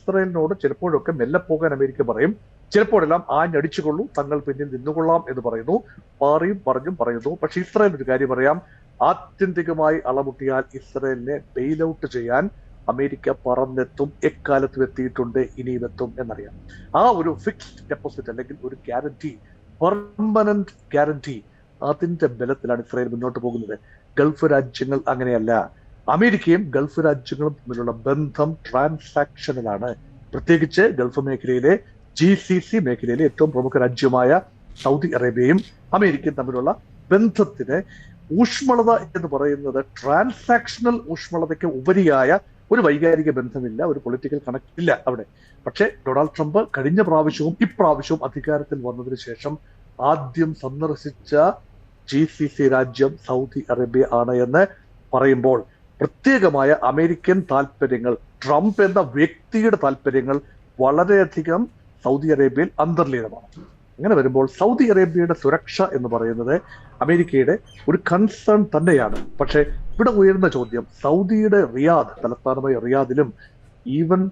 ഇസ്രായേലിനോട് ചിലപ്പോഴൊക്കെ മെല്ലെ പോകാൻ അമേരിക്ക പറയും, ചിലപ്പോഴെല്ലാം ആഞ്ഞടിച്ചുകൊള്ളൂ, തങ്ങൾ പിന്നിൽ നിന്നുകൊള്ളാം എന്ന് പറയുന്നു. പറഞ്ഞും പറയുന്നു. പക്ഷെ ഇസ്രായേൽ ഒരു കാര്യം പറയാം, ആത്യന്തികമായി അളമുട്ടിയാൽ ഇസ്രായേലിനെ ബെയിൽ ഔട്ട് ചെയ്യാൻ അമേരിക്ക പറന്നെത്തും, എക്കാലത്തും എത്തിയിട്ടുണ്ട്, ഇനിയും എത്തും എന്നറിയാം. ആ ഒരു ഫിക്സ്ഡ് ഡെപ്പോസിറ്റ് അല്ലെങ്കിൽ ഒരു ഗ്യാരണ്ടി, പെർമനന്റ് ഗ്യാരണ്ടി, അതിന്റെ ബലത്തിലാണ് ഇസ്രായേൽ മുന്നോട്ട് പോകുന്നത്. ഗൾഫ് രാജ്യങ്ങൾ അങ്ങനെയല്ല. അമേരിക്കയും ഗൾഫ് രാജ്യങ്ങളും തമ്മിലുള്ള ബന്ധം ട്രാൻസാക്ഷനിലാണ്. പ്രത്യേകിച്ച് ഗൾഫ് മേഖലയിലെ GCC മേഖലയിലെ ഏറ്റവും പ്രമുഖ രാജ്യമായ സൗദി അറേബ്യയും അമേരിക്കയും തമ്മിലുള്ള ബന്ധത്തിന് ഊഷ്മളത എന്ന് പറയുന്നത് ട്രാൻസാക്ഷണൽ ഊഷ്മളതയ്ക്ക് ഉപരിയായ ഒരു വൈകാരിക ബന്ധമില്ല, ഒരു പൊളിറ്റിക്കൽ കണക്ട് ഇല്ല അവിടെ. പക്ഷേ ഡൊണാൾഡ് ട്രംപ് കഴിഞ്ഞ പ്രാവശ്യവും ഇപ്രാവശ്യവും അധികാരത്തിൽ വന്നതിന് ശേഷം ആദ്യം സന്ദർശിച്ച GCC രാജ്യം സൗദി അറേബ്യ ആണ് എന്ന് പറയുമ്പോൾ പ്രത്യേകമായ അമേരിക്കൻ താല്പര്യങ്ങൾ, ട്രംപ് എന്ന വ്യക്തിയുടെ താല്പര്യങ്ങൾ വളരെയധികം സൗദി അറേബ്യയിൽ അന്തർലീനമാണ്. അങ്ങനെ വരുമ്പോൾ സൗദി അറേബ്യയുടെ സുരക്ഷ എന്ന് പറയുന്നത് അമേരിക്കയുടെ ഒരു കൺസേൺ തന്നെയാണ്. പക്ഷെ ഇവിടെ ഉയർന്ന ചോദ്യം, സൗദിയുടെ റിയാദ്, തലസ്ഥാനമായ റിയാദിലും ഈവൻ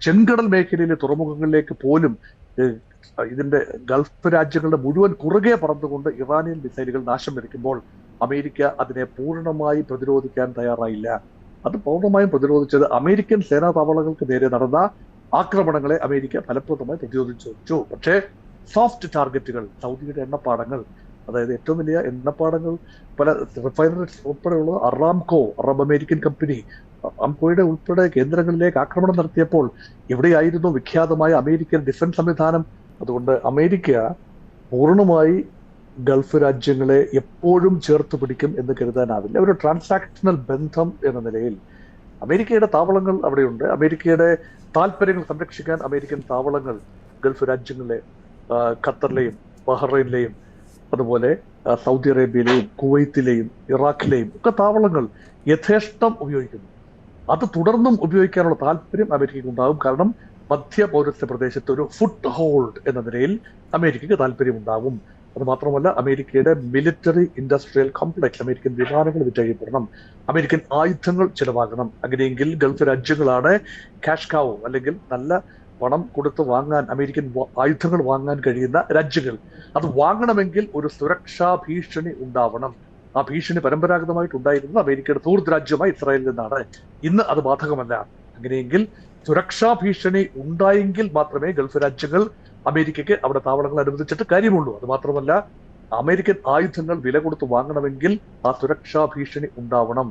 ചെങ്കടൽ മേഖലയിലെ തുറമുഖങ്ങളിലേക്ക് പോലും ഇതിന്റെ ഗൾഫ് രാജ്യങ്ങളുടെ മുഴുവൻ കുറുകെ പറന്നുകൊണ്ട് ഇറാനിയൻ മിസൈലുകൾ നാശം വിതയ്ക്കുമ്പോൾ അമേരിക്ക അതിനെ പൂർണ്ണമായി പ്രതിരോധിക്കാൻ തയ്യാറായില്ല. അത് പൂർണ്ണമായും പ്രതിരോധിച്ചത് അമേരിക്കൻ സേനാ താവളങ്ങൾക്ക് നേരെ നടന്ന ആക്രമണങ്ങളെ അമേരിക്ക ഫലപ്രദമായി പ്രതിരോധിച്ചു. പക്ഷേ സോഫ്റ്റ് ടാർഗറ്റുകൾ, സൗദിയുടെ എണ്ണപ്പാടങ്ങൾ, അതായത് ഏറ്റവും വലിയ എണ്ണപ്പാടങ്ങൾ, പല റിഫൈനറീസ് ഉൾപ്പെടെയുള്ളത് അറബ് അമേരിക്കൻ കമ്പനി, അംകോയുടെ ഉൾപ്പെടെ കേന്ദ്രങ്ങളിലേക്ക് ആക്രമണം നടത്തിയപ്പോൾ എവിടെയായിരുന്നു വിഖ്യാതമായ അമേരിക്കൻ ഡിഫൻസ് സംവിധാനം? അതുകൊണ്ട് അമേരിക്ക പൂർണ്ണമായി ഗൾഫ് രാജ്യങ്ങളെ എപ്പോഴും ചേർത്ത് പിടിക്കും എന്ന് കരുതാനാവില്ല. ഒരു ട്രാൻസാക്ഷണൽ ബന്ധം എന്ന നിലയിൽ അമേരിക്കയുടെ താവളങ്ങൾ അവിടെയുണ്ട്. അമേരിക്കയുടെ താല്പര്യങ്ങൾ സംരക്ഷിക്കാൻ അമേരിക്കൻ താവളങ്ങൾ ഗൾഫ് രാജ്യങ്ങളിലെ ഖത്തറിലെയും ബഹ്റൈനിലെയും അതുപോലെ സൗദി അറേബ്യയിലെയും കുവൈത്തിലെയും ഇറാഖിലെയും ഒക്കെ താവളങ്ങൾ യഥേഷ്ടം ഉപയോഗിക്കുന്നു. അത് തുടർന്നും ഉപയോഗിക്കാനുള്ള താല്പര്യം അമേരിക്കയ്ക്ക് ഉണ്ടാകും. കാരണം മധ്യ പൗരസ്ത്യ പ്രദേശത്ത് ഒരു ഫുട് ഹോൾഡ് എന്ന നിലയിൽ അമേരിക്കയ്ക്ക് താല്പര്യമുണ്ടാകും. അത് മാത്രമല്ല, അമേരിക്കയുടെ മിലിറ്ററി ഇൻഡസ്ട്രിയൽ കോംപ്ലക്സ്, അമേരിക്കൻ വിമാനങ്ങൾ വിറ്റഴിയപ്പെടണം, അമേരിക്കൻ ആയുധങ്ങൾ ചിലവാകണം. അങ്ങനെയെങ്കിൽ ഗൾഫ് രാജ്യങ്ങളാണ് ക്യാഷ് കൗ, അല്ലെങ്കിൽ നല്ല പണം കൊടുത്ത് വാങ്ങാൻ, അമേരിക്കൻ ആയുധങ്ങൾ വാങ്ങാൻ കഴിയുന്ന രാജ്യങ്ങൾ. അത് വാങ്ങണമെങ്കിൽ ഒരു സുരക്ഷാ ഭീഷണി ഉണ്ടാവണം. ആ ഭീഷണി പരമ്പരാഗതമായിട്ട് ഉണ്ടായിരുന്നത് അമേരിക്കയുടെ സുഹൃത്ത് രാജ്യമായി ഇസ്രായേലിൽ നിന്നാണ്. ഇന്ന് അത് ബാധകമല്ല. അങ്ങനെയെങ്കിൽ സുരക്ഷാ ഭീഷണി ഉണ്ടായെങ്കിൽ മാത്രമേ ഗൾഫ് രാജ്യങ്ങൾ അമേരിക്കയ്ക്ക് അവിടെ താവളങ്ങൾ അനുവദിച്ചിട്ട് കാര്യമുള്ളൂ. അത് മാത്രമല്ല, അമേരിക്കൻ ആയുധങ്ങൾ വില കൊടുത്ത് വാങ്ങണമെങ്കിൽ ആ സുരക്ഷാ ഭീഷണി ഉണ്ടാവണം.